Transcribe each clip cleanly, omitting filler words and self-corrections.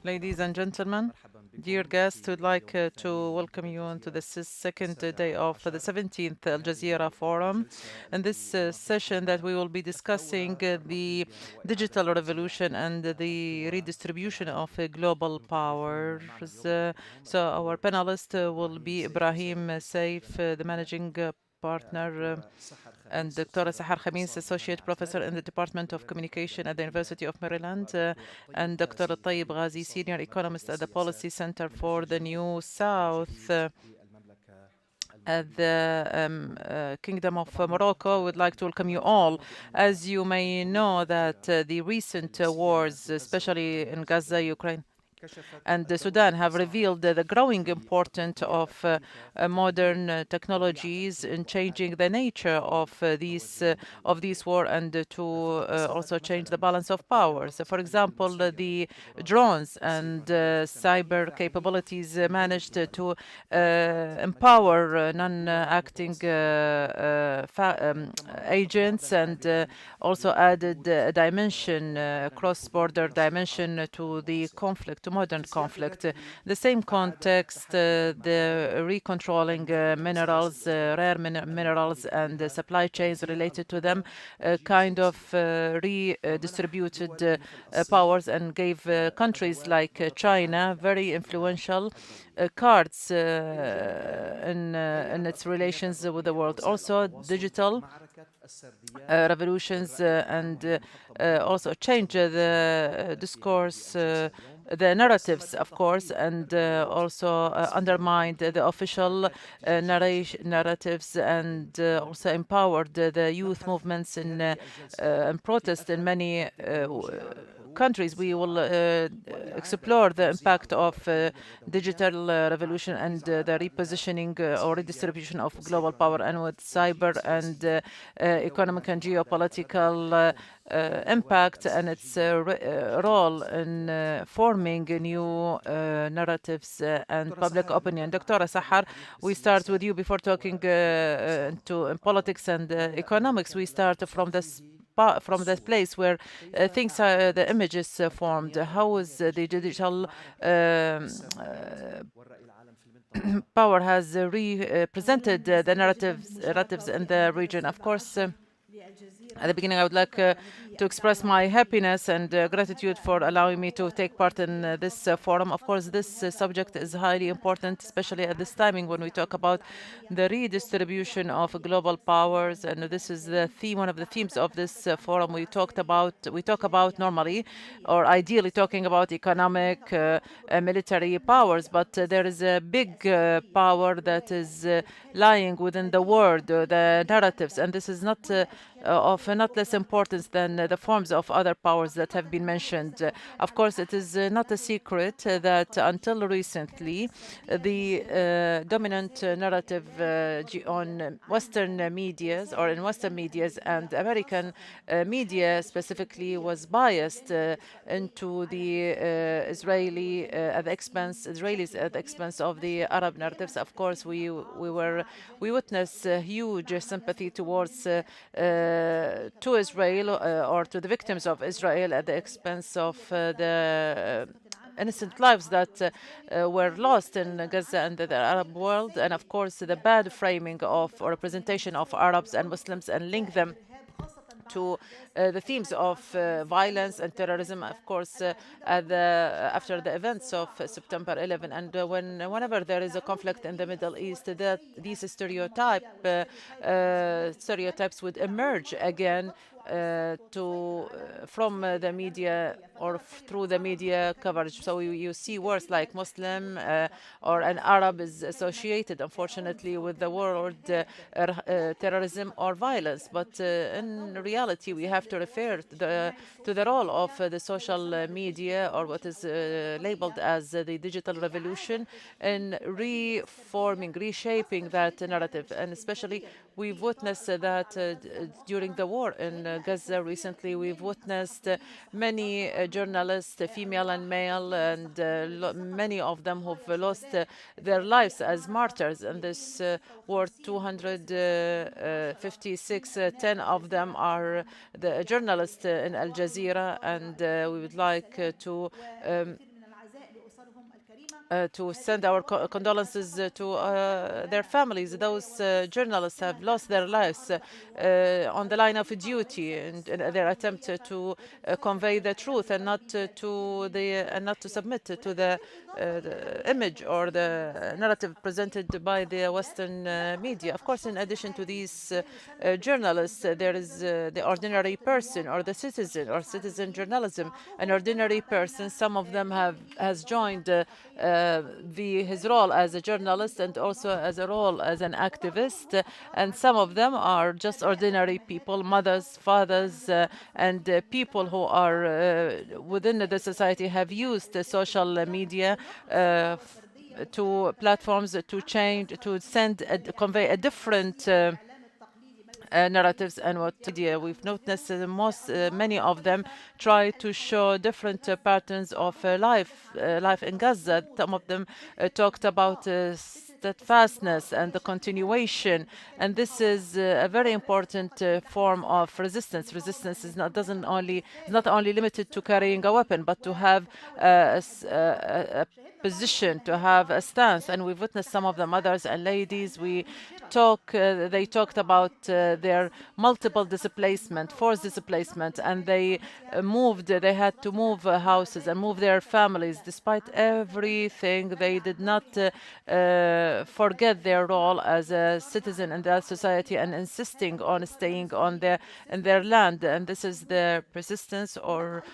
Ladies and gentlemen, dear guests, we'd like to welcome you into the second day of the 17th Al Jazeera Forum. In this session that we will be discussing the digital revolution and the redistribution of global powers. So our panelist will be Ibrahim Saif, the managing partner and Dr. Sahar Khamis, Associate Professor in the Department of Communication at the University of Maryland, and Dr. Tayyib Ghazi, Senior Economist at the Policy Center for the New South. At the Kingdom of Morocco, would like to welcome you all. As you may know that the recent wars, especially in Gaza, Ukraine, and Sudan have revealed the growing importance of modern technologies in changing the nature of these war and to also change the balance of power. So, for example, the drones and cyber capabilities managed to empower non-acting agents and also added a dimension, cross-border dimension to the conflict, to modern conflict. The same context, the recontrolling minerals, rare minerals and supply chains related to them kind of redistributed powers and gave countries like China very influential cards in its relations with the world. Also, digital revolutions and also change the discourse, the narratives, of course, and also undermined the official narratives and also empowered the youth movements and protest in many countries. We will explore the impact of digital revolution and the repositioning or redistribution of global power, and with cyber and economic and geopolitical impact and its role in forming new narratives and public opinion. Dr. Sahar, we start with you before talking to politics and economics. We start from the place where things are, the images formed. How is the digital power has represented the narratives in the region? Of course, at the beginning, I would like to express my happiness and gratitude for allowing me to take part in this forum. Of course, this subject is highly important, especially at this timing when we talk about the redistribution of global powers. And this is the theme, one of the themes of this forum. We talk about normally, or ideally, talking about economic, military powers. But there is a big power that is lying within the word, the narratives, and this is not of not less importance than the forms of other powers that have been mentioned. Of course, it is not a secret that until recently, the dominant narrative on Western medias or in Western medias and American media specifically was biased into the Israelis at the expense of the Arab narratives. Of course, we witnessed huge sympathy towards to Israel or to the victims of Israel at the expense of the innocent lives that were lost in Gaza and the Arab world, and of course the bad framing of or representation of Arabs and Muslims and link them to the themes of violence and terrorism, of course, after the events of September 11. And whenever there is a conflict in the Middle East, that these stereotypes would emerge again from the media or through the media coverage. So you see words like Muslim or an Arab is associated, unfortunately, with the word terrorism or violence. But in reality, we have to refer to the role of the social media, or what is labeled as the digital revolution, in reforming, reshaping that narrative. And especially, we've witnessed that during the war in Gaza recently. We've witnessed many journalists, female and male, and many of them who've lost their lives as martyrs in this war. 256, 10 of them are the journalists in Al Jazeera, and we would like to send our condolences to their families. Those journalists have lost their lives on the line of duty in their attempt to convey the truth and not to submit to the image or the narrative presented by the Western media. Of course, in addition to these journalists, there is the ordinary person or the citizen or citizen journalism. An ordinary person, some of them has joined his role as a journalist and also as a role as an activist, and some of them are just ordinary people, mothers, fathers, and people who are within the society have used the social media to platforms to change, to convey a different narratives and what media. We've noticed many of them try to show different patterns of life in Gaza. Some of them talked about steadfastness and the continuation, and this is a very important form of resistance. Resistance is not only limited to carrying a weapon, but to have a position, to have a stance. And we've witnessed some of the mothers and ladies. They talked about their multiple forced displacement, and they had to move houses and move their families. Despite everything, they did not forget their role as a citizen in that society and insisting on staying in their land. And this is their persistence or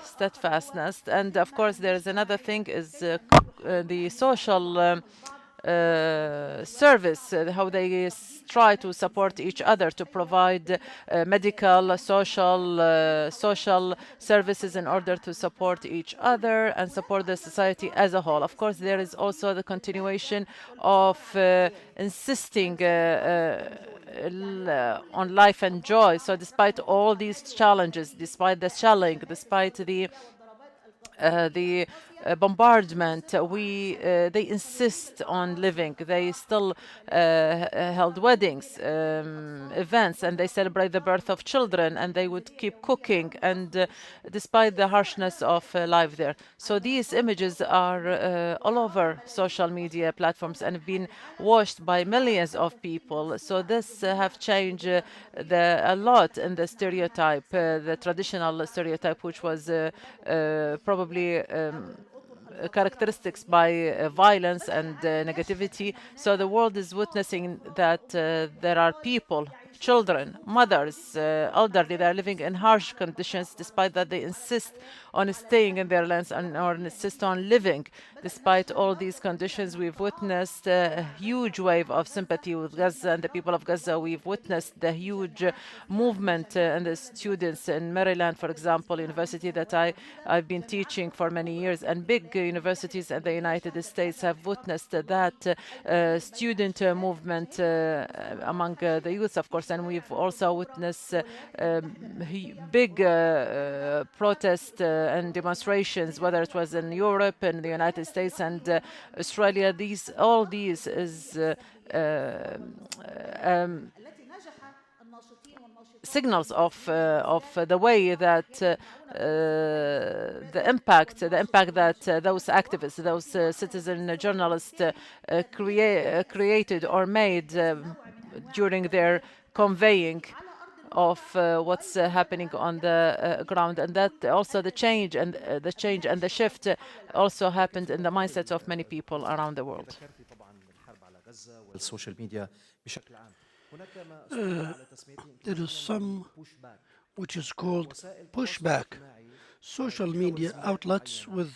steadfastness. And of course, there is another thing, is the social service, how they try to support each other, to provide medical, social services in order to support each other and support the society as a whole. Of course, there is also the continuation of insisting on life and joy. So despite all these challenges, despite the shelling, despite the bombardment, they insist on living. They still held weddings, events, and they celebrate the birth of children, and they would keep cooking, and despite the harshness of life there. So these images are all over social media platforms and have been watched by millions of people. So this have changed a lot in the stereotype, the traditional stereotype, which was probably characteristics by violence and negativity. So the world is witnessing that there are people, children, mothers, elderly, they are living in harsh conditions, despite that they insist on staying in their lands or insist on living. Despite all these conditions, we've witnessed a huge wave of sympathy with Gaza and the people of Gaza. We've witnessed the huge movement in the students in Maryland, for example, university that I've been teaching for many years, and big universities in the United States have witnessed that student movement among the youth, of course. And we've also witnessed big protests and demonstrations, whether it was in Europe and the United States and Australia. All these is signals of the way that the impact that those activists, those citizen journalists created or made during their conveying of what's happening on the ground, and that also the change and the shift also happened in the mindsets of many people around the world. There is some which is called pushback. Social media outlets with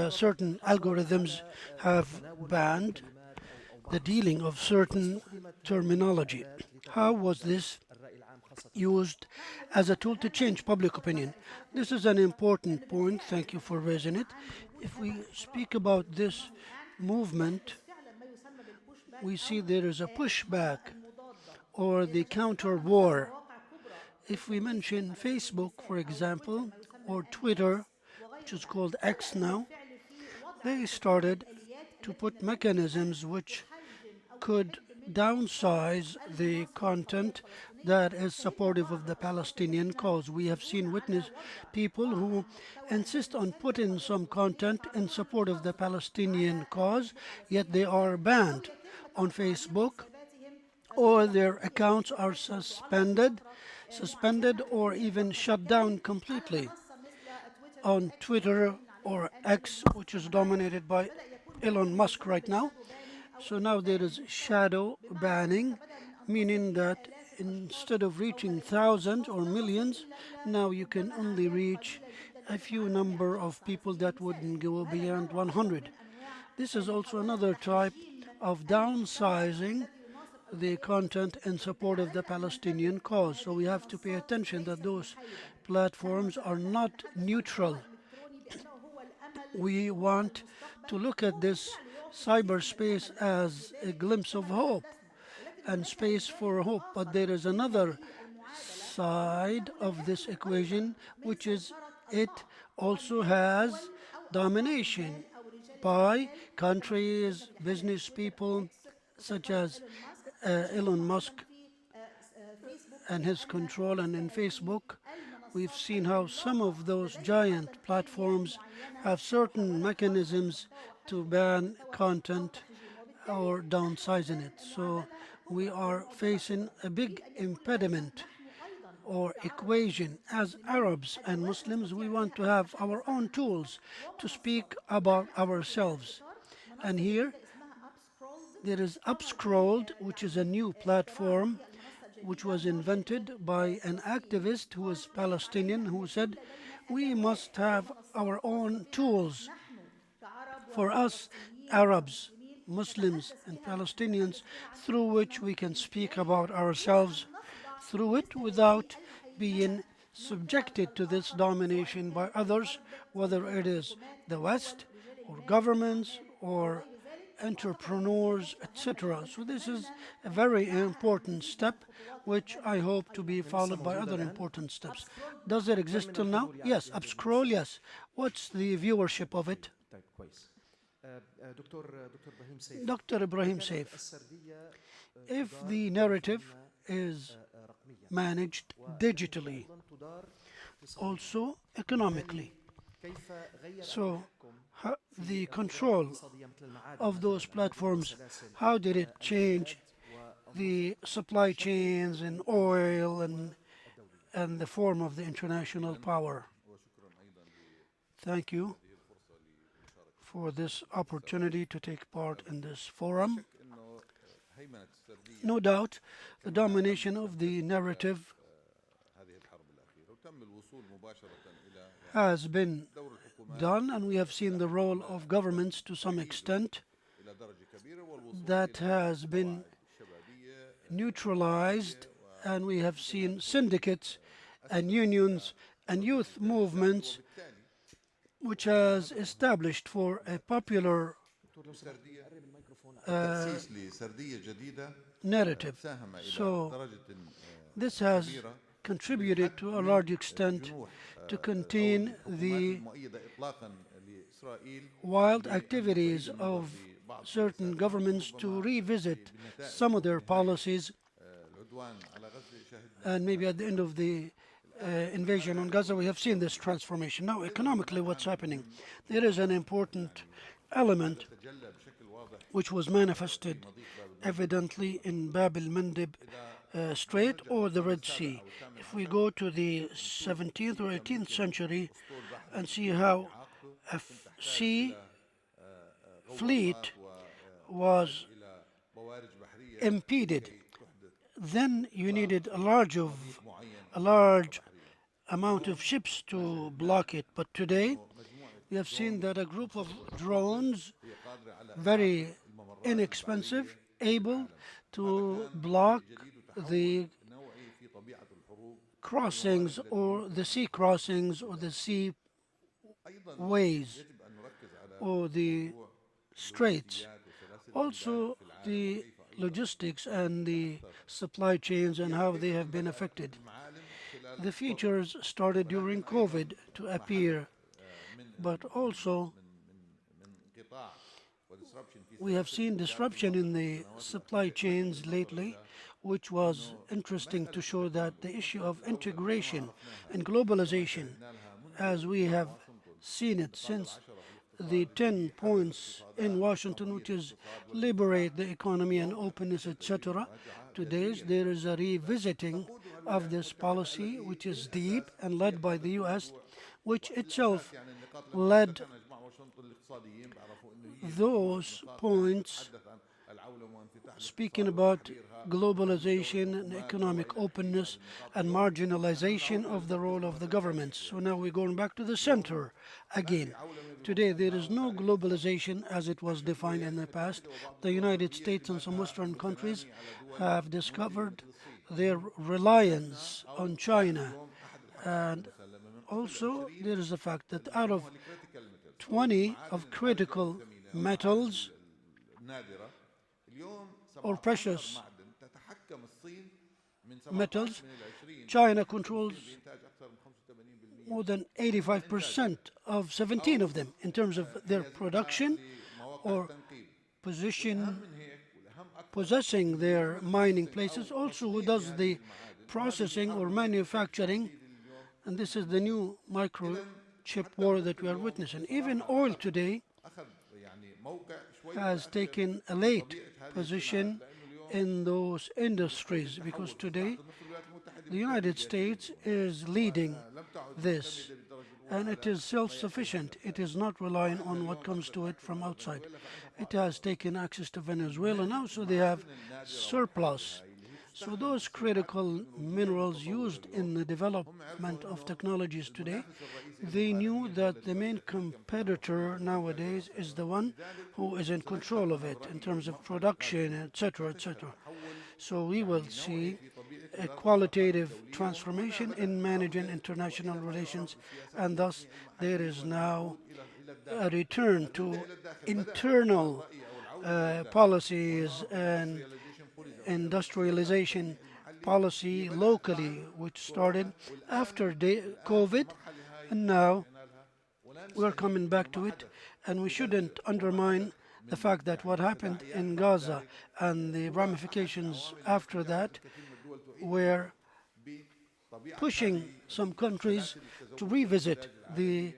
certain algorithms have banned the dealing of certain terminology. How was this used as a tool to change public opinion? This is an important point. Thank you for raising it. If we speak about this movement, we see there is a pushback or the counter war. If we mention Facebook, for example, or Twitter, which is called X now, they started to put mechanisms which could downsize the content that is supportive of the Palestinian cause. We have witness people who insist on putting some content in support of the Palestinian cause, yet they are banned on Facebook or their accounts are suspended or even shut down completely. On Twitter or X, which is dominated by Elon Musk right now. So now there is shadow banning, meaning that instead of reaching thousands or millions, now you can only reach a few number of people that wouldn't go beyond 100. This is also another type of downsizing the content in support of the Palestinian cause. So we have to pay attention that those platforms are not neutral. We want to look at this cyberspace as a glimpse of hope and space for hope. But there is another side of this equation, which is it also has domination by countries, business people, such as Elon Musk and his control. And in Facebook, we've seen how some of those giant platforms have certain mechanisms to ban content or downsizing it. So we are facing a big impediment or equation. As Arabs and Muslims, we want to have our own tools to speak about ourselves. And here there is Upscrolled, which is a new platform which was invented by an activist who was Palestinian who said, we must have our own tools for us Arabs, Muslims, and Palestinians through which we can speak about ourselves through it without being subjected to this domination by others, whether it is the West or governments or entrepreneurs, etc. So this is a very important step which I hope to be followed by other important steps. Does it exist till now? Yes. Upscroll, yes. What's the viewership of it? Dr. Ibrahim Saif, if the narrative is managed digitally, also economically, so the control of those platforms, how did it change the supply chains in oil and the form of the international power? Thank you for this opportunity to take part in this forum. No doubt, the domination of the narrative has been done, and we have seen the role of governments to some extent that has been neutralized, and we have seen syndicates and unions and youth movements which has established for a popular narrative. So this has contributed to a large extent to contain the wild activities of certain governments to revisit some of their policies, and maybe at the end of the invasion on Gaza we have seen this transformation. Now economically, what's happening? There is an important element which was manifested evidently in Bab el-Mandeb Strait or the Red Sea. If we go to the 17th or 18th century and see how a sea fleet was impeded, then you needed a large amount of ships to block it. But today we have seen that a group of drones, very inexpensive, able to block the crossings or the sea crossings or the sea ways or the straits. Also the logistics and the supply chains and how they have been affected. The features started during COVID to appear, but also we have seen disruption in the supply chains lately, which was interesting to show that the issue of integration and globalization, as we have seen it since the 10 points in Washington, which is liberate the economy and openness, etc. Today, there is a revisiting of this policy, which is deep and led by the US, which itself led those points speaking about globalization and economic openness and marginalization of the role of the governments. So now we're going back to the center again. Today, there is no globalization as it was defined in the past. The United States and some Western countries have discovered their reliance on China. And also, there is the fact that out of 20 of critical metals or precious metals, China controls more than 85% of 17 of them in terms of their production or possessing their mining places. Also, who does the processing or manufacturing, and this is the new microchip war that we are witnessing. Even oil today has taken a late position in those industries because today the United States is leading this and it is self-sufficient. It is not relying on what comes to it from outside. It has taken access to Venezuela now, so they have surplus. So those critical minerals used in the development of technologies today, they knew that the main competitor nowadays is the one who is in control of it in terms of production, etc., etc. So we will see a qualitative transformation in managing international relations, and thus there is now a return to internal policies and industrialization policy locally, which started after COVID, and now we're coming back to it. And we shouldn't undermine the fact that what happened in Gaza and the ramifications after that were pushing some countries to revisit the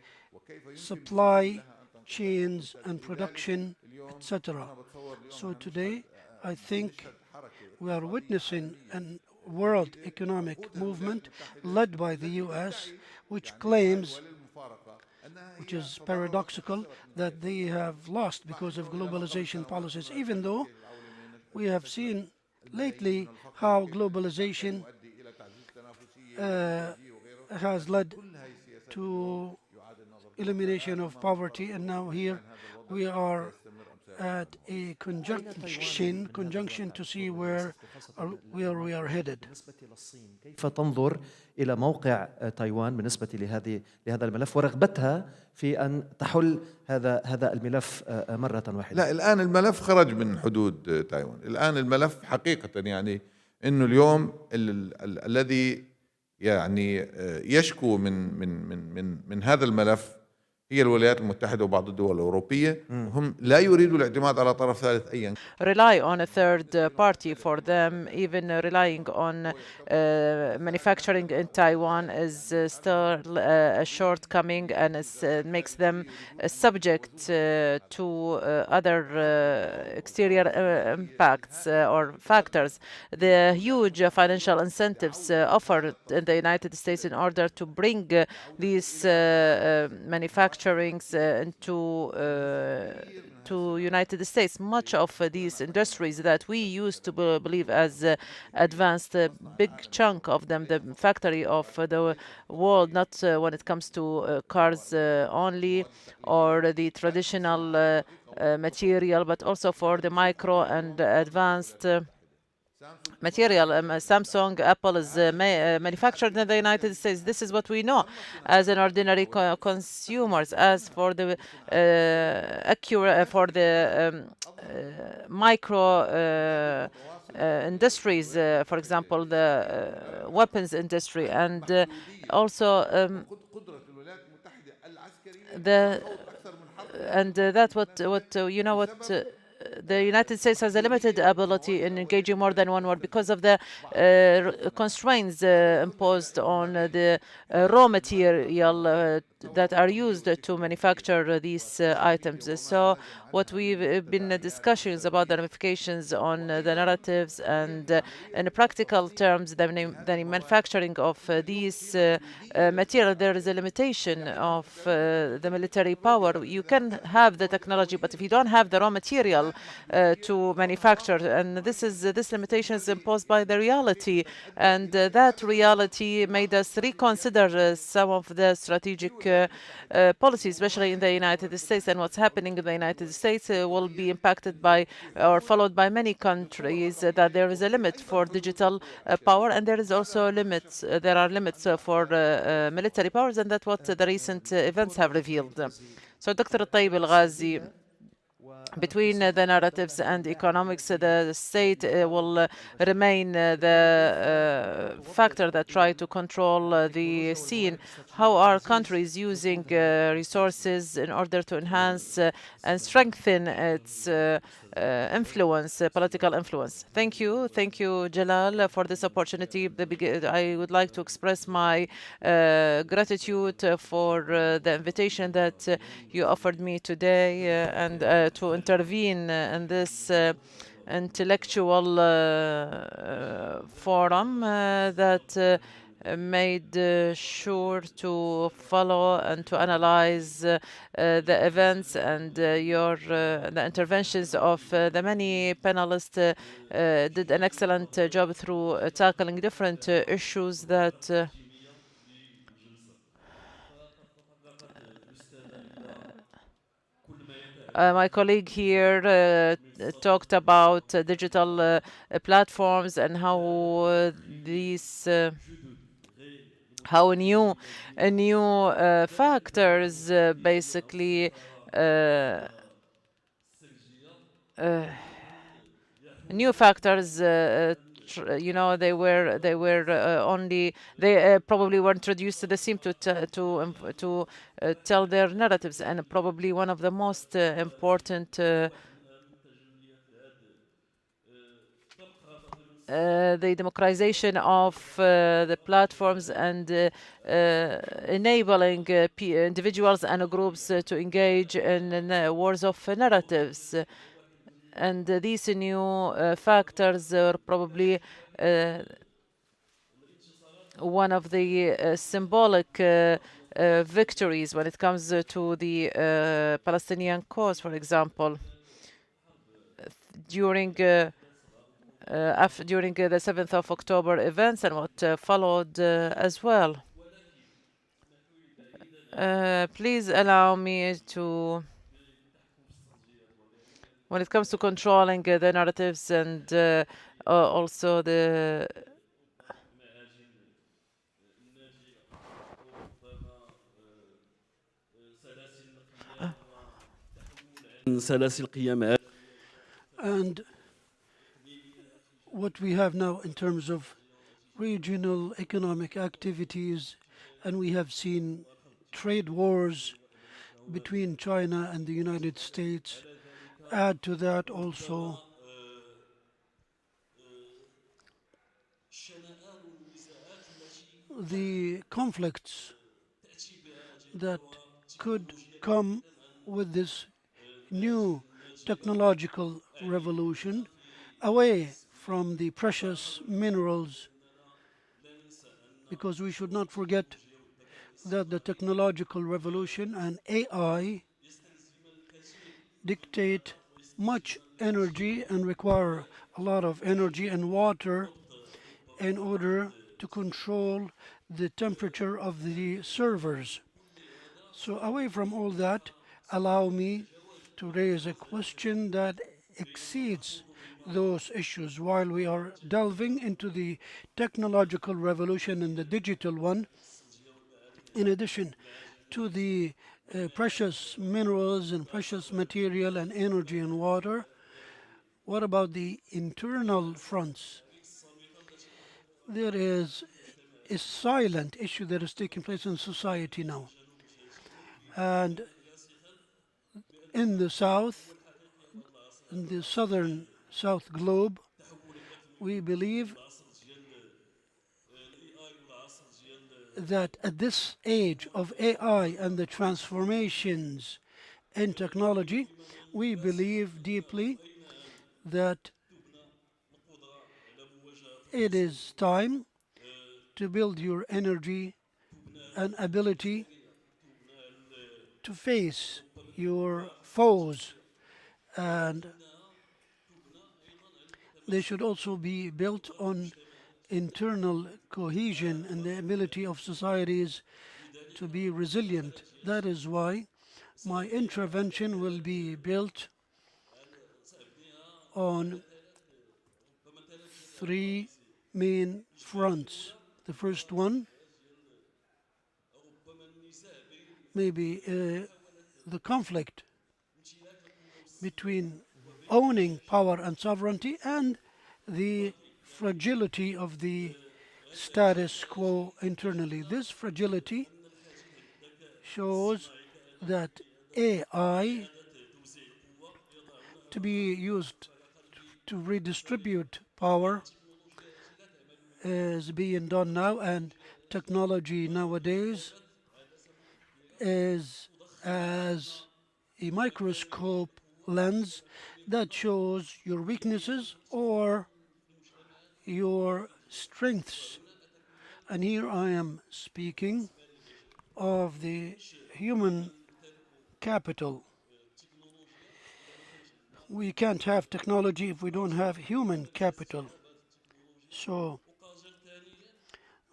supply chains and production, etc. So today, I think we are witnessing a world economic movement led by the US, which claims, which is paradoxical, that they have lost because of globalization policies, even though we have seen lately how globalization has led to elimination of poverty, and now here we are at a conjunction to see where we are headed. كيف تنظر إلى موقع تايوان بالنسبة لهذا الملف ورغبتها في أن تحل هذا الملف مرة واحدة؟ لا، الآن الملف خرج من حدود تايوان. الآن الملف حقيقة يعني إنه اليوم الذي يعني يشكو من هذا الملف هي الولايات المتحدة وبعض الدول الأوروبية. هم لا يريدوا الاعتماد على طرف ثالث أيا rely on a third party. For them, even relying on manufacturing in Taiwan is still a shortcoming, and makes them subject to other exterior impacts or factors. The huge financial incentives offered in the United States in order to bring these manufacturings into to United States. Much of these industries that we used to believe as advanced, a big chunk of them, the factory of the world, not when it comes to cars only or the traditional material, but also for the micro and advanced material. Samsung, Apple is manufactured in the United States. This is what we know as an ordinary consumers. As for the accurate, for the micro industries, for example, the weapons industry, and also the that's what you know what the United States has a limited ability in engaging more than one war because of the constraints imposed on the raw material that are used to manufacture these items. So what we've been discussions about the ramifications on the narratives and in practical terms, the manufacturing of these material, there is a limitation of the military power. You can have the technology, but if you don't have the raw material to manufacture, and this limitation is imposed by the reality, and that reality made us reconsider some of the strategic policies, especially in the United States. And what's happening in the United States will be impacted by or followed by many countries. That there is a limit for digital power, and there is also limits. There are limits for military powers, and that's what the recent events have revealed. So, Dr. Tayyib Al-Ghazi, between the narratives and economics, the state will remain the factor that try to control the scene. How are countries using resources in order to enhance and strengthen its influence, political influence? Thank you, Jalal, for this opportunity. I would like to express my gratitude for the invitation that you offered me today and to intervene in this intellectual forum that made sure to follow and to analyze the events and the interventions of the many panelists did an excellent job through tackling different issues that my colleague here talked about digital platforms and how these how new factors basically new factors you know they were only they probably were introduced to the scene to tell their narratives, and probably one of the most important the democratization of the platforms and enabling individuals and groups to engage in wars of narratives. And these new factors are probably one of the symbolic victories when it comes to the Palestinian cause, for example. During the 7th of October events and what followed as well. Please allow me to, when it comes to controlling the narratives and also the and what we have now in terms of regional economic activities, and we have seen trade wars between China and the United States. Add to that also the conflicts that could come with this new technological revolution away from the precious minerals, because we should not forget that the technological revolution and AI dictate much energy and require a lot of energy and water in order to control the temperature of the servers. So away from all that, allow me to raise a question that exceeds those issues. While we are delving into the technological revolution and the digital one, in addition to the precious minerals and precious material and energy and water, What about the internal fronts? There is a silent issue that is taking place in society now. And in the south, in the southern south globe, we believe that at this age of AI and the transformations in technology, we believe deeply that it is time to build your energy and ability to face your foes, and they should also be built on internal cohesion and the ability of societies to be resilient. That is why my intervention will be built on three main fronts. The first one, maybe the conflict between owning power and sovereignty and the fragility of the status quo internally. This fragility shows that AI to be used to redistribute power is being done now, and technology nowadays is as a microscope lens that shows your weaknesses or your strengths. And here I am speaking of the human capital. We can't have technology if we don't have human capital. So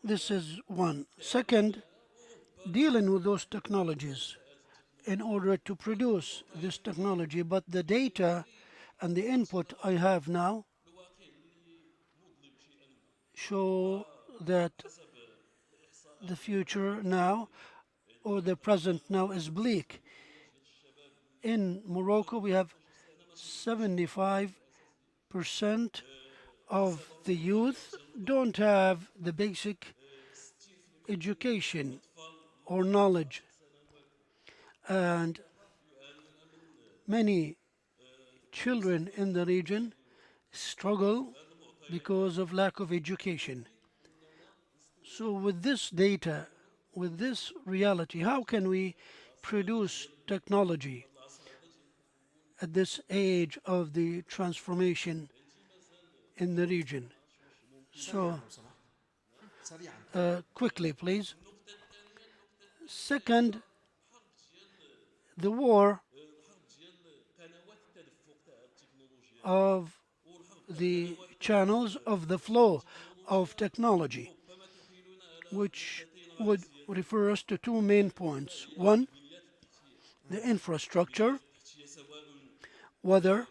this is one. Second, dealing with those technologies in order to produce this technology, but the data and the input I have now show that the future now or the present now is bleak. In Morocco, we have 75% of the youth don't have the basic education or knowledge, and many children in the region struggle because of lack of education. So with this data, with this reality, how can we produce technology at this age of the transformation in the region? So quickly, please. Second, the war of the channels of the flow of technology, which would refer us to two main points. One, the infrastructure, whether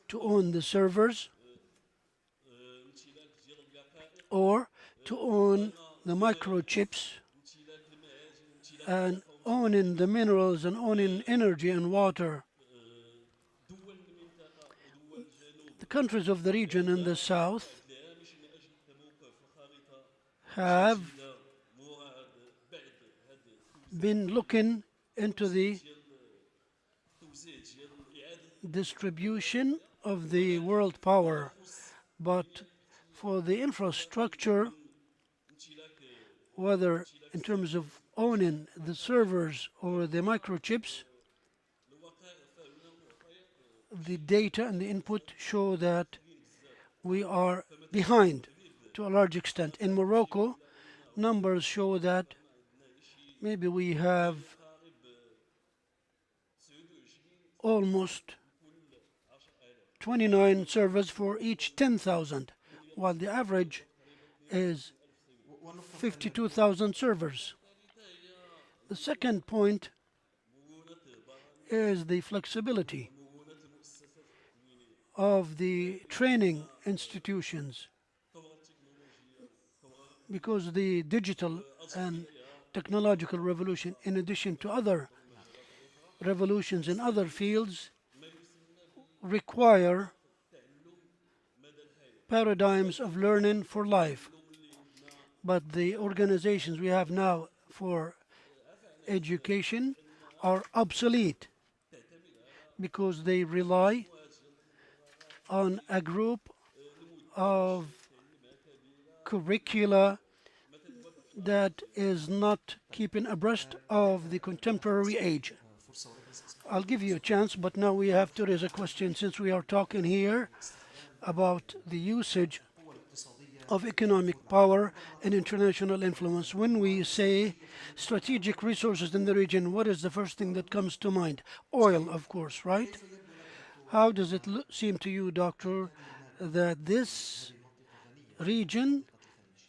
to own the servers or to own the microchips and owning the minerals and owning energy and water. The countries of the region in the south have been looking into the distribution of the world power, but for the infrastructure, whether in terms of owning the servers or the microchips, the data and the input show that we are behind to a large extent. In Morocco, numbers show that maybe we have almost 29 servers for each 10,000, while the average is 52,000 servers. The second point is the flexibility of the training institutions, because the digital and technological revolution, in addition to other revolutions in other fields, require paradigms of learning for life. But the organizations we have now for education are obsolete because they rely on a group of curricula that is not keeping abreast of the contemporary age. I'll give you a chance, but now we have to raise a question since we are talking here about the usage of economic power and international influence. When we say strategic resources in the region, what is the first thing that comes to mind? Oil, of course, right? How does it seem to you, Doctor, that this region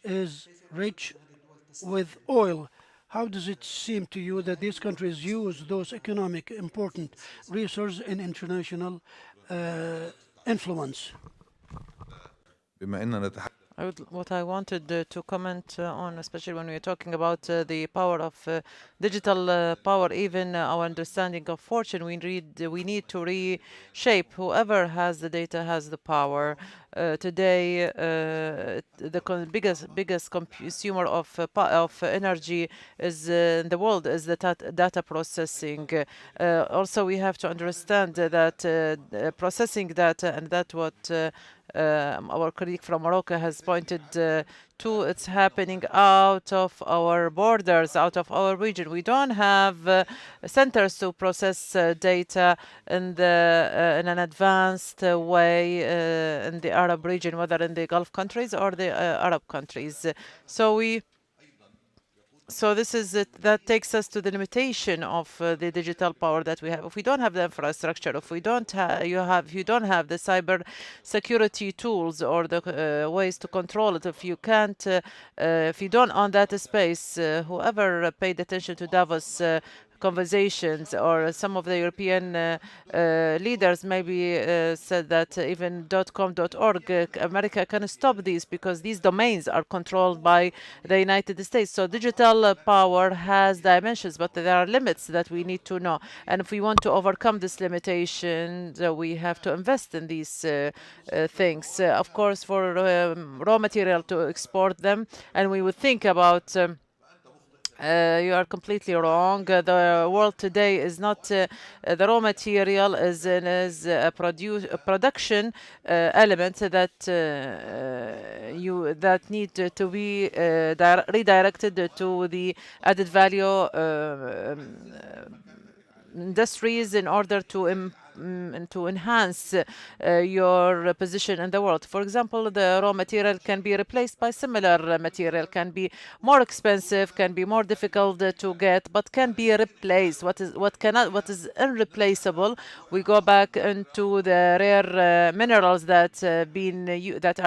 is rich with oil? How does it seem to you that these countries use those economic important resources in international influence? بما أننا نتحدث What I wanted to comment on, especially when we are talking about the power of digital power, even our understanding of fortune, we need to reshape. Whoever has the data has the power. Today, the biggest consumer of energy is in the world is the data processing. Also, we have to understand that processing data, and that what our colleague from Morocco has pointed to, it's happening out of our borders, out of our region. We don't have centers to process data in an advanced way in the Arab region, whether in the Gulf countries or the Arab countries. So this is it. That takes us to the limitation of the digital power that we have. If we don't have the infrastructure, if we don't you don't have the cyber security tools or the ways to control it, if you can't, if you don't own that space, whoever paid attention to Davos conversations, or some of the European leaders maybe said that even .com.org, America can stop these because these domains are controlled by the United States. So digital power has dimensions, but there are limits that we need to know. And if we want to overcome this limitation, we have to invest in these things. Of course, for raw material to export them, and we would think about you are completely wrong. The world today is not the raw material is a production element that that need to be redirected to the added value industries in order to enhance your position in the world. For example, the raw material can be replaced by similar material, can be more expensive, can be more difficult to get, but can be replaced. What is irreplaceable? We go back into the rare minerals that are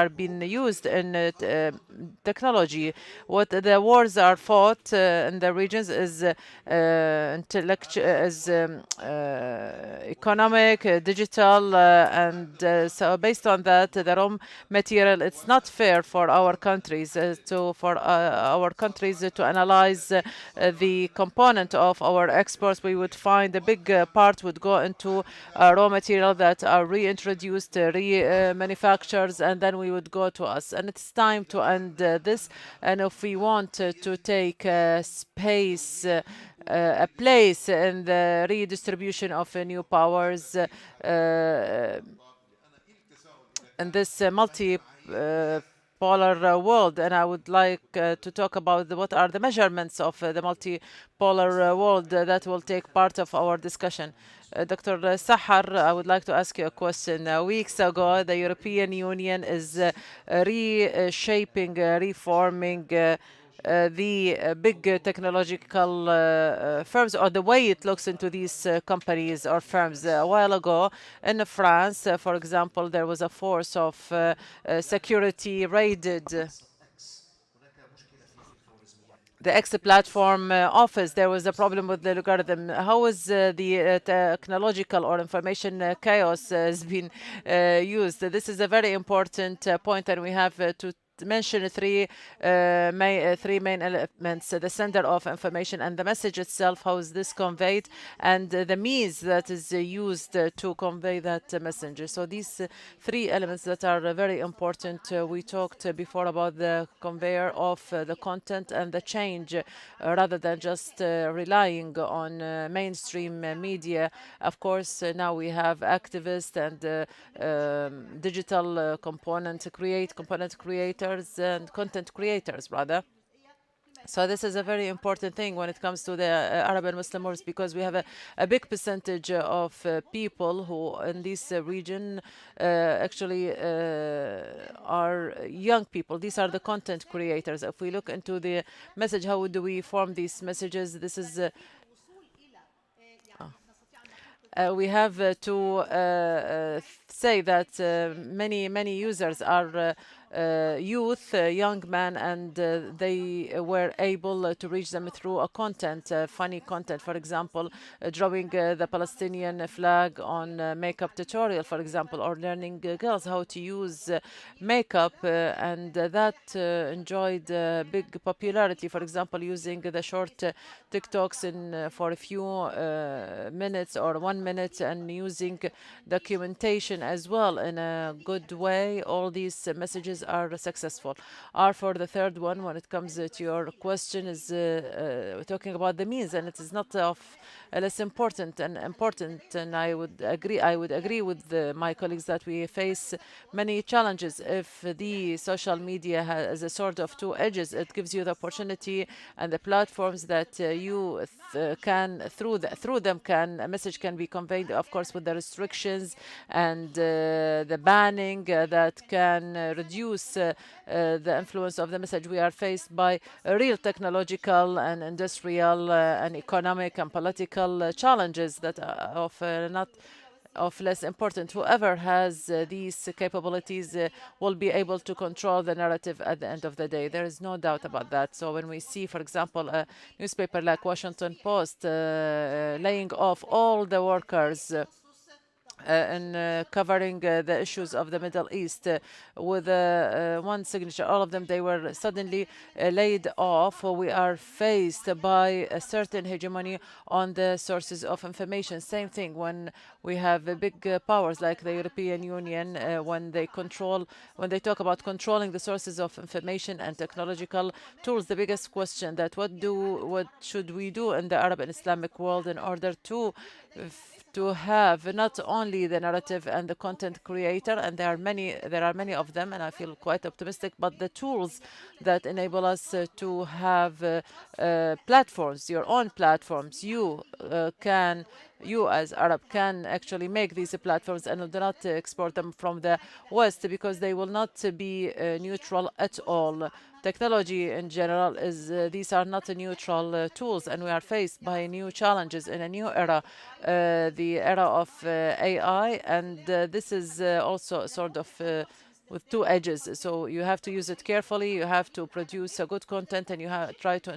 being used in technology. What the wars are fought in the regions is economic, digital, and so based on that, the raw material, it's not fair for our countries to analyze the component of our exports. We would find a big part would go into raw material that are reintroduced, remanufactured, and then we would go to us. And it's time to end this. And if we want to take space, a place in the redistribution of new powers in this multi-polar world. And I would like to talk about what are the measurements of the multipolar world that will take part of our discussion. Dr. Sahar, I would like to ask you a question. Weeks ago, the European Union is reshaping, reforming the big technological firms, or the way it looks into these companies or firms. A while ago in France, for example, there was a force of security raided the X platform office. There was a problem with the algorithm. How is the technological or information chaos has been used? This is a very important point, and we have to mention three main elements: the sender of information and the message itself. How is this conveyed, and the means that is used to convey that messenger. So these three elements that are very important. We talked before about the conveyor of the content and the change, rather than just relying on mainstream media. Of course, now we have activists and digital component creators and content creators, rather. So this is a very important thing when it comes to the Arab and Muslim world, because we have a big percentage of people who in this region actually are young people. These are the content creators. If we look into the message, how do we form these messages? This is we have to say that many users are youth, young men, and they were able to reach them through a funny content, for example, drawing the Palestinian flag on makeup tutorial, for example, or learning girls how to use makeup, and that enjoyed big popularity. For example, using the short TikToks in for a few minutes or 1 minute, and using documentation as well in a good way. All these messages are successful. For the third one, when it comes to your question, is talking about the means, and it is not of less important. And I would agree with my colleagues that we face many challenges. If the social media has a sort of two edges, it gives you the opportunity and the platforms that you can through them a message can be conveyed, of course, with the restrictions and the banning that can reduce the influence of the message. We are faced by real technological and industrial and economic and political challenges that are not of less important. Whoever has these capabilities will be able to control the narrative at the end of the day. There is no doubt about that. So when we see, for example, a newspaper like Washington Post laying off all the workers and covering the issues of the Middle East with one signature, all of them, they were suddenly laid off. We are faced by a certain hegemony on the sources of information. Same thing when we have big powers like the European Union, when they talk about controlling the sources of information and technological tools. The biggest question that what should we do in the Arab and Islamic world in order to have not only the narrative and the content creator, and there are many of them, and I feel quite optimistic, but the tools that enable us to have platforms, your own platforms. You as Arab can actually make these platforms and do not export them from the West, because they will not be neutral at all. Technology in general these are not neutral tools, and we are faced by new challenges in a new era, the era of AI, and this is also sort of with two edges. So you have to use it carefully, you have to produce a good content, and you try to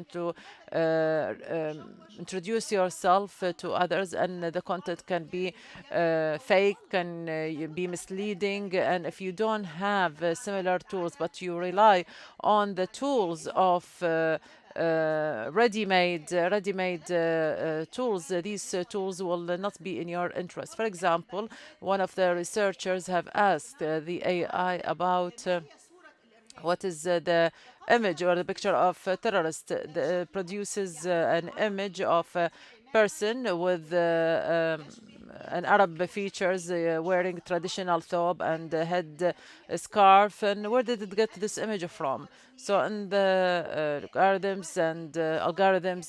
introduce yourself to others, and the content can be fake, can be misleading, and if you don't have similar tools, but you rely on the tools of ready-made tools, these tools will not be in your interest. For example, one of the researchers have asked the AI about what is the image or the picture of a terrorist. Produces an image of a person with an Arab features, wearing traditional thobe and head scarf. And where did it get this image from? So in the algorithms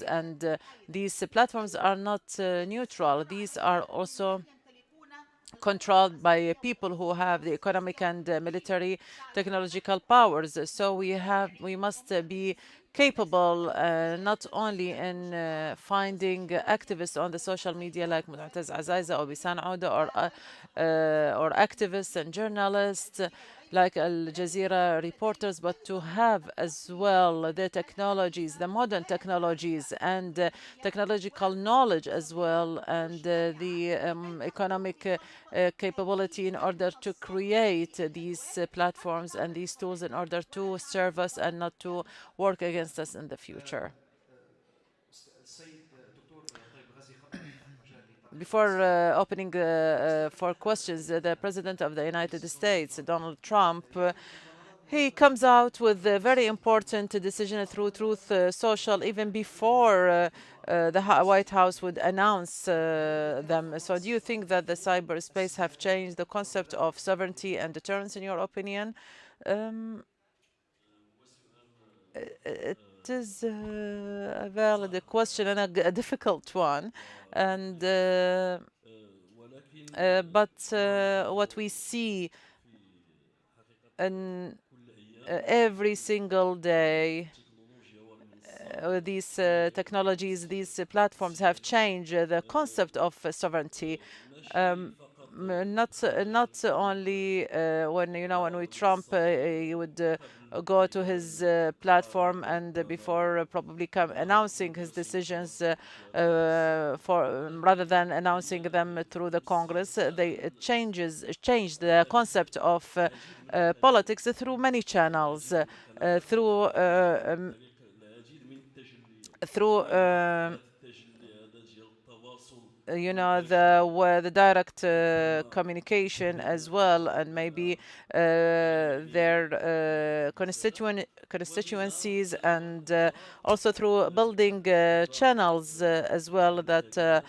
and these platforms are not neutral. These are also controlled by people who have the economic and military technological powers. So we must be capable not only in finding activists on the social media like Mu'taz Azaiza or Bisan Auda or activists and journalists, like Al Jazeera reporters, but to have as well the technologies, the modern technologies, and technological knowledge as well, and the economic capability in order to create these platforms and these tools in order to serve us and not to work against us in the future. Before opening for questions, the President of the United States, Donald Trump, he comes out with a very important decision through Truth Social even before the White House would announce them. So do you think that the cyberspace have changed the concept of sovereignty and deterrence in your opinion? It is a valid question and a difficult one. And but what we see in every single day, these technologies, these platforms have changed the concept of sovereignty. Not only when when Trump he would go to his platform and before probably announcing his decisions for rather than announcing them through the Congress, they changed the concept of politics through many channels, through the direct communication as well, and maybe their constituencies, and also through building channels as well that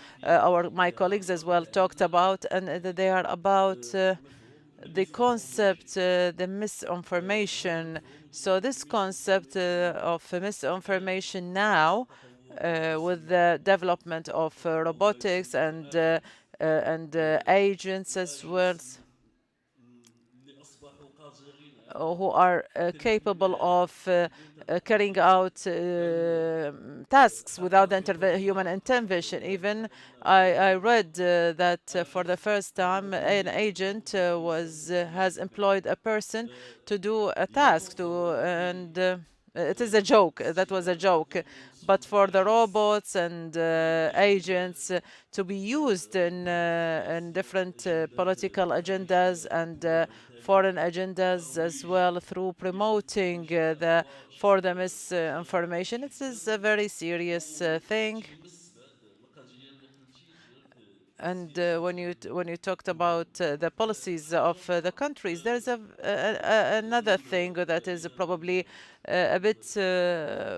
my colleagues as well talked about, and they are about the concept, the misinformation. So this concept of misinformation now, with the development of robotics and agents as well, who are capable of carrying out tasks without human intervention. Even I read that for the first time an agent has employed a person to do a task and it is a joke. That was a joke. But for the robots and agents to be used in different political agendas and foreign agendas as well, through promoting for the misinformation, it is a very serious thing. And when you talked about the policies of the countries, there's another thing that is probably a bit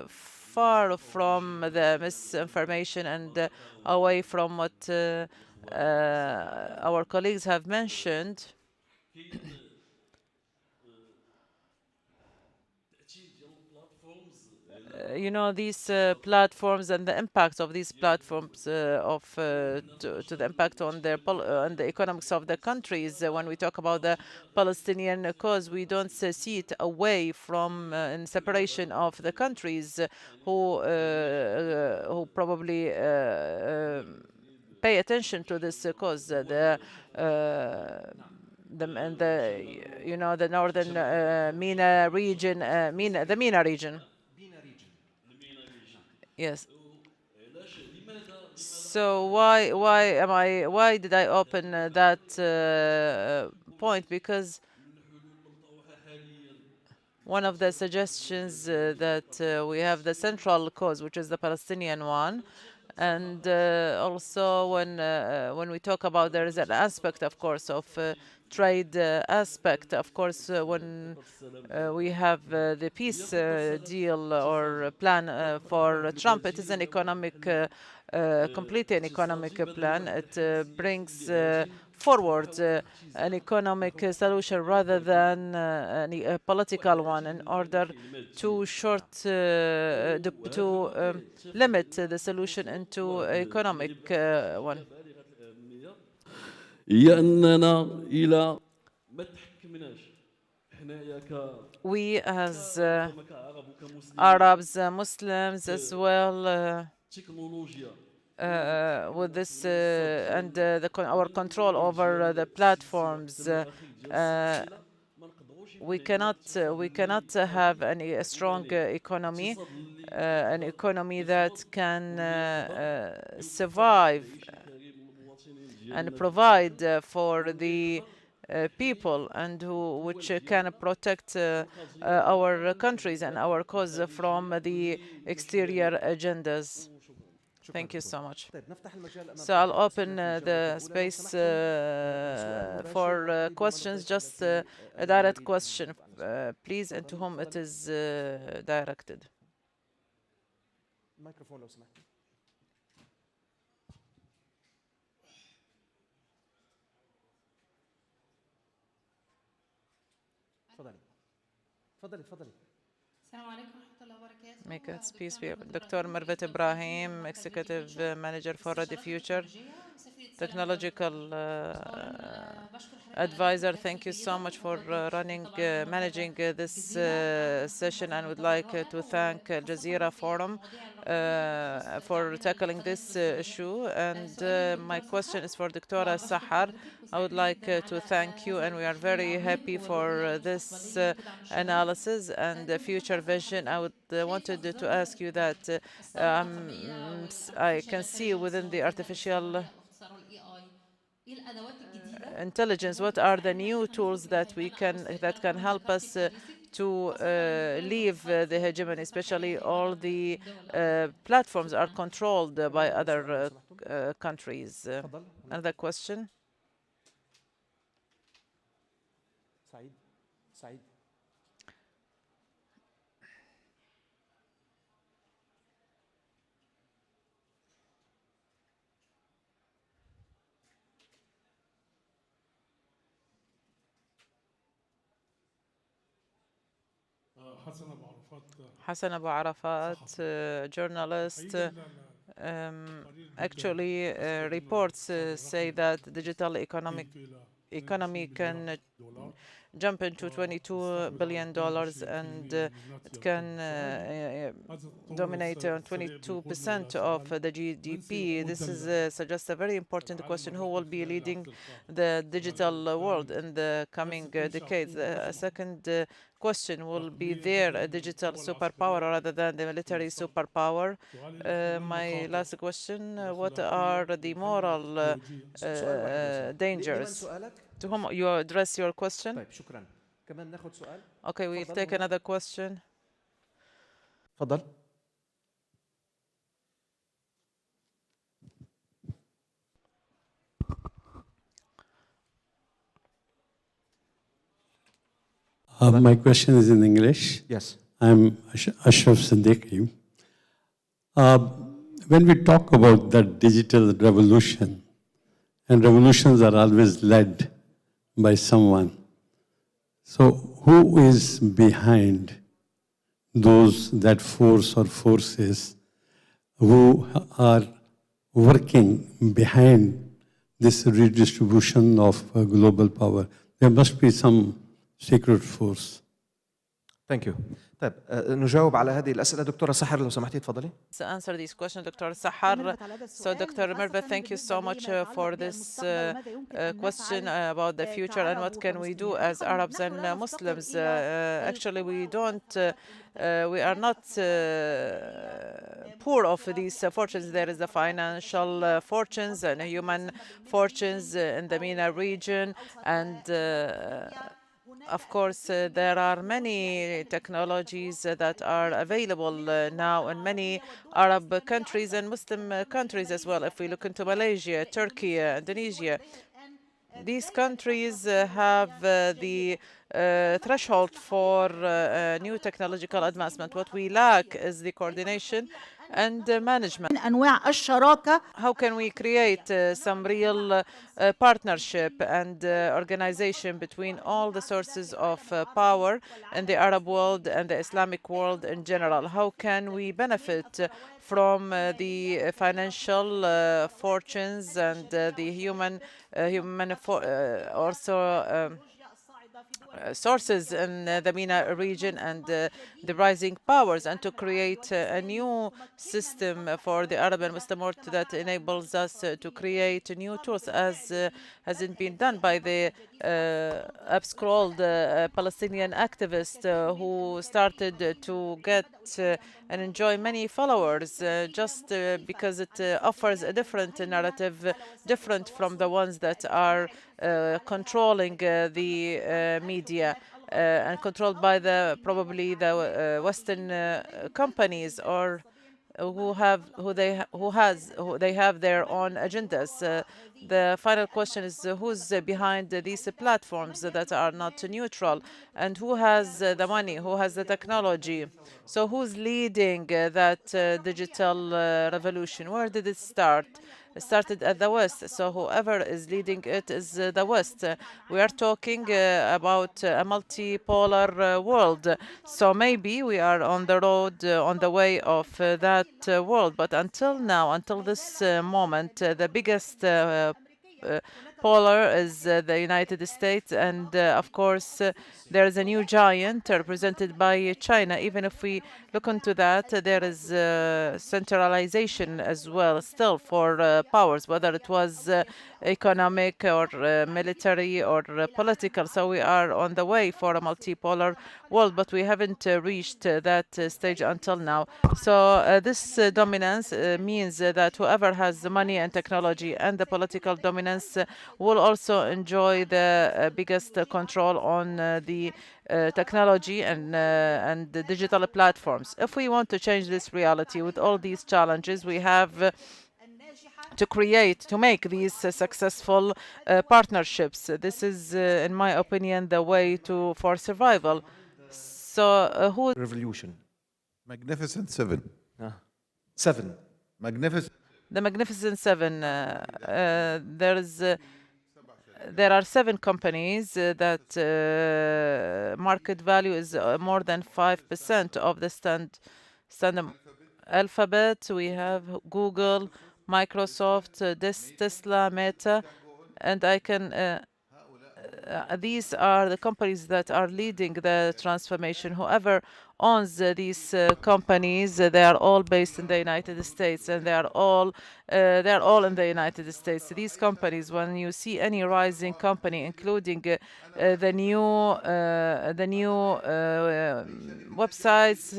far from the misinformation and away from what our colleagues have mentioned. These platforms and the impact of these platforms to the impact on on the economics of the countries. When we talk about the Palestinian cause, we don't see it away from in separation of the countries who probably pay attention to this cause. The northern MENA region, the MENA region. Yes. So why did I open that point? Because one of the suggestions that we have the central cause, which is the Palestinian one, and also when we talk about, there is an aspect, of course, of trade aspect. Of course, when we have the peace deal or plan for Trump, it is an economic, completely an economic plan. It brings forward an economic solution rather than a political one, in order to limit the solution into economic one. We as Arabs, Muslims as well, with this and our control over the platforms, we cannot have a strong economy, an economy that can survive and provide for the people, and which can protect our countries and our cause from the exterior agendas. Thank you so much. So I'll open the space for questions, just a direct question, please, and to whom it is directed. الميكروفون لو سمحت. تفضلي. السلام عليكم ورحمة الله وبركاته. Make it peace be upon Dr. Mervet Ibrahim, Executive Manager for Redistribution, Technological Advisor. Thank you so much for managing this session, and would like to thank Al Jazeera Forum for tackling this issue. And my question is for Dr. Sahar. I would like to thank you, and we are very happy for this analysis and the future vision. I wanted to ask you that I can see within the artificial intelligence, what are the new tools that can help us to leave the hegemony, especially all the platforms are controlled by other countries. Another question. سعيد. Hassan Abu Arafat, journalist, actually reports say that the digital economy can jump into $22 billion, and it can dominate 22% of the GDP. This suggests a very important question: who will be leading the digital world in the coming decades? A second question: will be there a digital superpower rather than the military superpower? My last question: what are the moral dangers? To whom you address your question? طيب شكرا. كمان ناخذ سؤال. Okay, we'll take another question. تفضل. My question is in English. Yes. I'm Ashraf Siddiqui. When we talk about the digital revolution, and revolutions are always led by someone, so who is behind that force or forces who are working behind this redistribution of global power? There must be some secret force. Thank you. طيب نجاوب على هذه الأسئلة. دكتورة سحر لو سمحتي تفضلي. To answer these questions, Dr. Sahar. So, Dr. Merva, thank you so much for this question about the future and what can we do as Arabs and Muslims. Actually, we are not poor of these fortunes. There is the financial fortunes and human fortunes in the MENA region, and of course, there are many technologies that are available now in many Arab countries and Muslim countries as well. If we look into Malaysia, Turkey, Indonesia, these countries have the threshold for new technological advancement. What we lack is the coordination and management. How can we create some real partnership and organization between all the sources of power in the Arab world and the Islamic world in general? How can we benefit from the financial fortunes and the human also sources in the MENA region and the rising powers, and to create a new system for the Arab and Muslim world that enables us to create new tools, as hasn't been done by the upscrolled Palestinian activist who started to get and enjoy many followers just because it offers a different narrative, different from the ones that are controlling the media and controlled by probably the Western companies, or who they have their own agendas. The final question is who's behind these platforms that are not neutral, and who has the money, who has the technology? So who's leading that digital revolution? Where did it start? It started at the West, so whoever is leading it is the West. We are talking about a multipolar world, so maybe we are on the road, on the way of that world. But until now, until this moment, the biggest polar is the United States, and of course there is a new giant represented by China. Even if we look into that, there is centralization as well still for powers, whether it was economic or military or political. So we are on the way for a multipolar world, but we haven't reached that stage until now. So this dominance means that whoever has the money and technology and the political dominance will also enjoy the biggest control on the technology and the digital platforms. If we want to change this reality with all these challenges, we have to make these successful partnerships. This is, in my opinion, the way for survival. So who? Revolution. Magnificent Seven. Seven. Magnificent. The Magnificent Seven. There are 7 companies that market value is more than 5% of the standard Alphabet. We have Google, Microsoft, Tesla, Meta, and I can. These are the companies that are leading the transformation. Whoever owns these companies, they are all based in the United States, and they are all in the United States. These companies, when you see any rising company, including the new websites,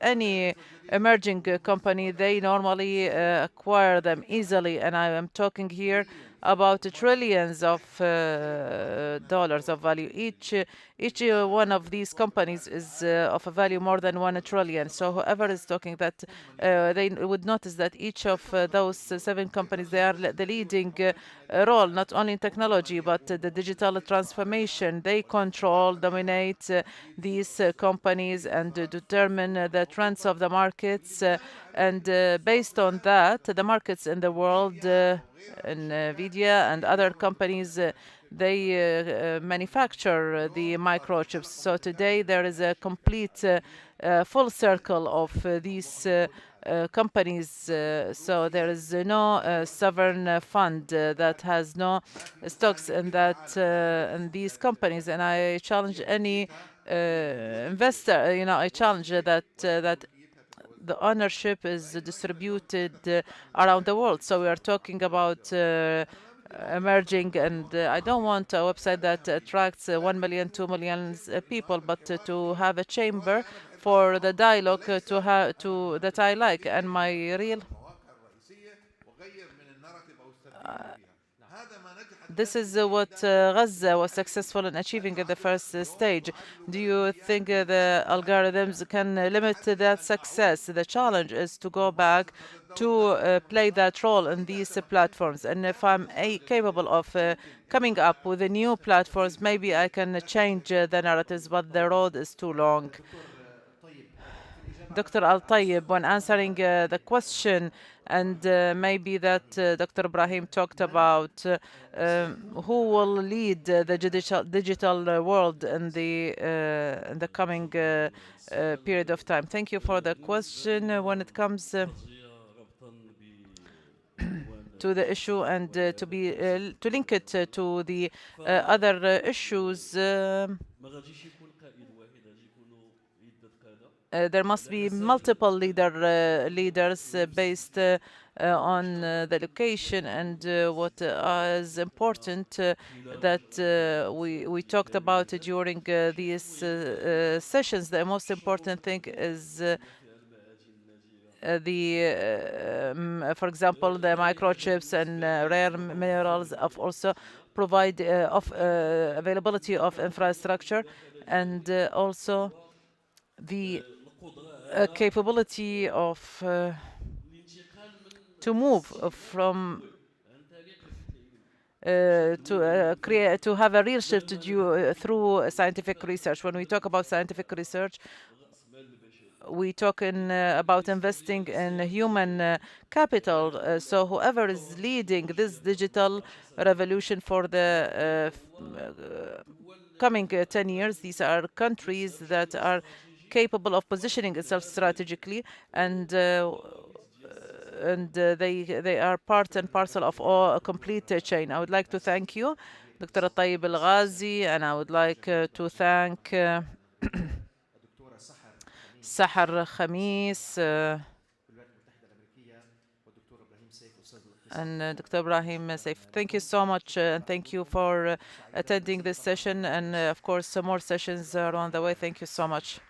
any emerging company, they normally acquire them easily. And I am talking here about trillions of dollars of value. Each one of these companies is of a value more than 1 trillion. So whoever is talking that, they would notice that each of those 7 companies, they are the leading role, not only in technology, but the digital transformation. They dominate these companies and determine the trends of the markets. And based on that, the markets in the world, NVIDIA and other companies, they manufacture the microchips. So today there is a complete full circle of these companies. So there is no sovereign fund that has no stocks in these companies. And I challenge any investor. I challenge that the ownership is distributed around the world. So we are talking about emerging, and I don't want a website that attracts 1 million, 2 million people, but to have a chamber for the dialogue that I like. And my real this is what Gaza was successful in achieving at the first stage. Do you think the algorithms can limit that success? The challenge is to go back to play that role in these platforms. And if I'm capable of coming up with new platforms, maybe I can change the narratives, but the road is too long. Dr. Al-Tayyib, when answering the question, and maybe that Dr. Ibrahim talked about who will lead the digital world in the coming period of time. Thank you for the question. When it comes to the issue and to link it to the other issues. There must be multiple leaders based on the location, and what is important that we talked about during these sessions. The most important thing is for example, the microchips and rare minerals also provide availability of infrastructure, and also the capability of to move from to have a real shift through scientific research. When we talk about scientific research, we talk about investing in human capital. So whoever is leading this digital revolution for the coming 10 years, these are countries that are capable of positioning itself strategically, and they are part and parcel of a complete chain. I would like to thank you, Dr. Tayyib Al-Ghazi, and I would like to thank Sahar Khamis and Dr. Ibrahim Saif. Thank you so much, and thank you for attending this session, and of course, some more sessions are on the way. Thank you so much.